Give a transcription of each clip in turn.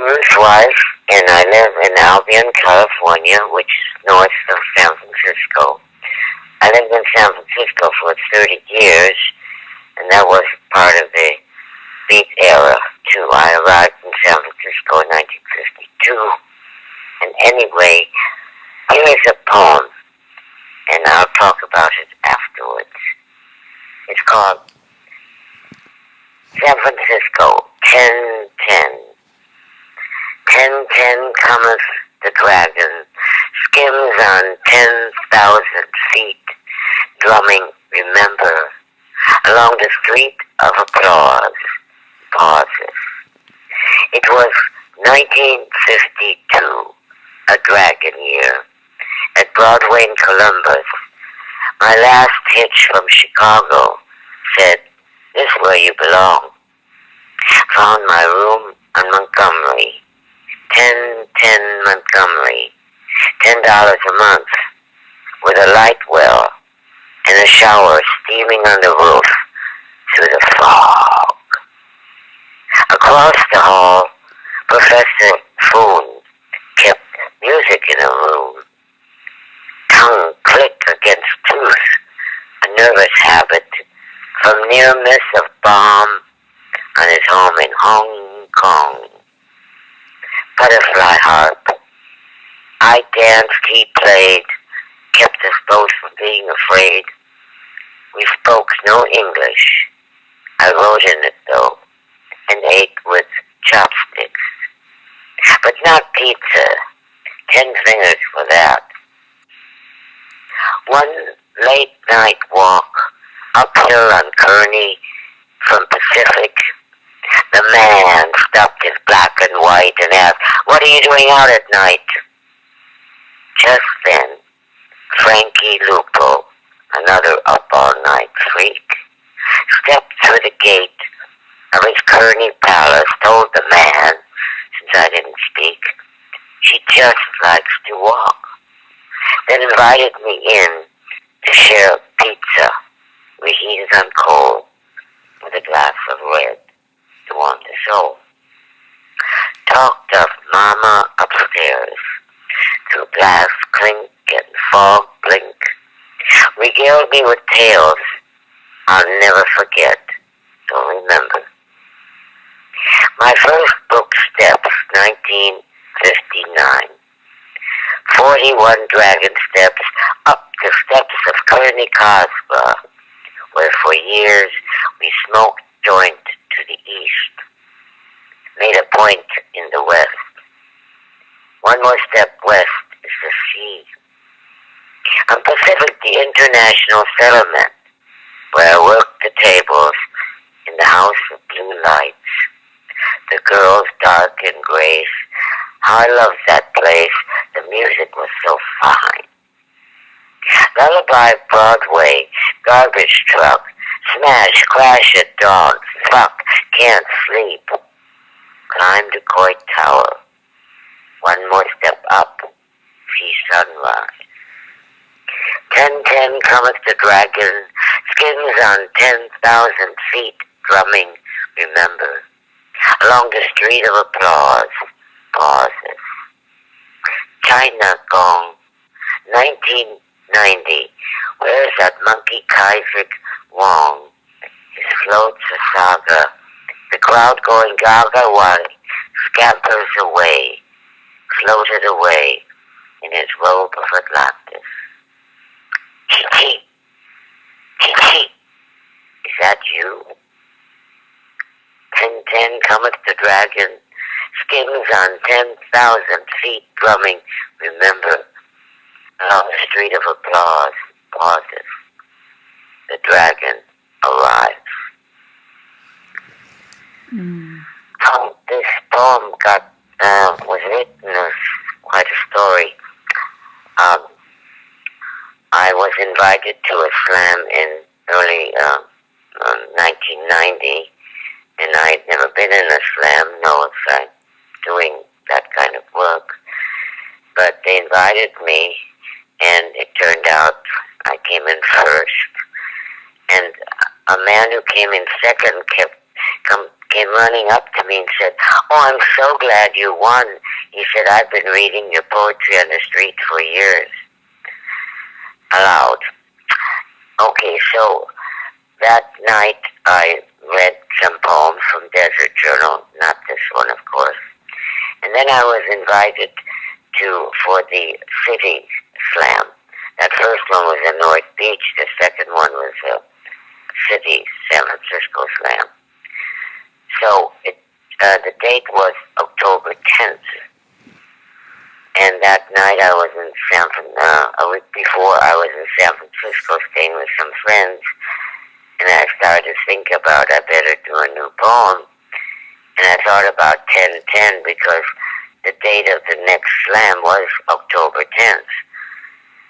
Ruth Weiss, and I live in Albion, California, which is north of San Francisco. I lived in San Francisco for 30 years, and that was part of the beat era, too. I arrived in San Francisco in 1952. And anyway, here is a poem, and I'll talk about it afterwards. It's called San Francisco, 10:10. 10:10 cometh the dragon, skims on 10,000 feet, drumming, remember, along the street of applause, pauses. It was 1952, a dragon year, at Broadway in Columbus. My last hitch from Chicago said, "This is where you belong." Found my room on Montgomery, 1010 Montgomery, $10 a month, with a light well and a shower steaming on the roof through the fog. Across the hall, Professor Foon kept music in a room. Tongue click against tooth, a nervous habit from near miss of bomb on his home in Hong Kong. Butterfly harp. I danced, he played, kept us both from being afraid. We spoke no English. I wrote in it though, and ate with chopsticks. But not pizza. 10 fingers for that. One late night walk uphill on Kearny from Pacific. The man stopped his black and white and asked, "What are you doing out at night?" Just then, Frankie Lupo, another up-all-night freak, stepped through the gate of his Kearny palace, told the man, since I didn't speak, she just likes to walk, then invited me in to share pizza reheated on coal with a glass of red to warm the soul. Talked of Mama upstairs through glass clink and fog blink. Regaled me with tales I'll never forget, don't remember. My first book, Steps, 1959. 41 dragon steps up the steps of Kearny Kasbah, where for years we smoked joint to the east, made a point in the west. One more step west is the sea. On Pacific, the international settlement, where I worked the tables in the house of blue lights. The girls dark in grace. How I loved that place. The music was so fine. Lullaby Broadway, garbage truck, smash, crash at dawn, fuck, can't sleep. Climb to Coit Tower. One more step up, see sunrise. 10:10 cometh the dragon, skins on 10,000 feet, drumming, remember. Along the street of applause, pauses. China Gong, 1990. Where's that monkey Kaisik Wong? His float's a saga. The crowd going gaga while scampers away, floated away in his robe of Atlantis. Chi-chi, chi-chi, is that you? 10:10 cometh the dragon, skins on 10,000 feet, drumming, remember, along the street of applause, pauses. The dragon arrives. This poem was written as quite a story. I was invited to a slam in early 1990, and I had never been in a slam, nor was I doing that kind of work. But they invited me, and it turned out I came in first. And a man who came in second came running up to me and said, "Oh, I'm so glad you won." He said, "I've been reading your poetry on the street for years." Aloud. Okay, so that night I read some poems from Desert Journal, not this one, of course. And then I was invited for the City Slam. That first one was in North Beach. The second one was City San Francisco Slam. So the date was October 10th. And that night I was in a week before I was in San Francisco staying with some friends. And I started to think about I better do a new poem. And I thought about 10-10 because the date of the next slam was October 10th.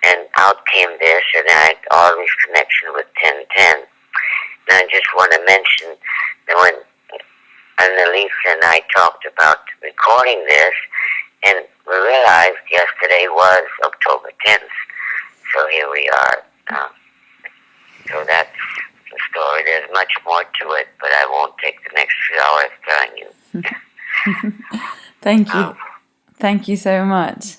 And out came this, and I had all this connection with 10-10. And I just want to mention that when Annalise and I talked about recording this, and we realized yesterday was October 10th. So here we are. So that's the story. There's much more to it, but I won't take the next few hours telling you. Thank you. Thank you so much.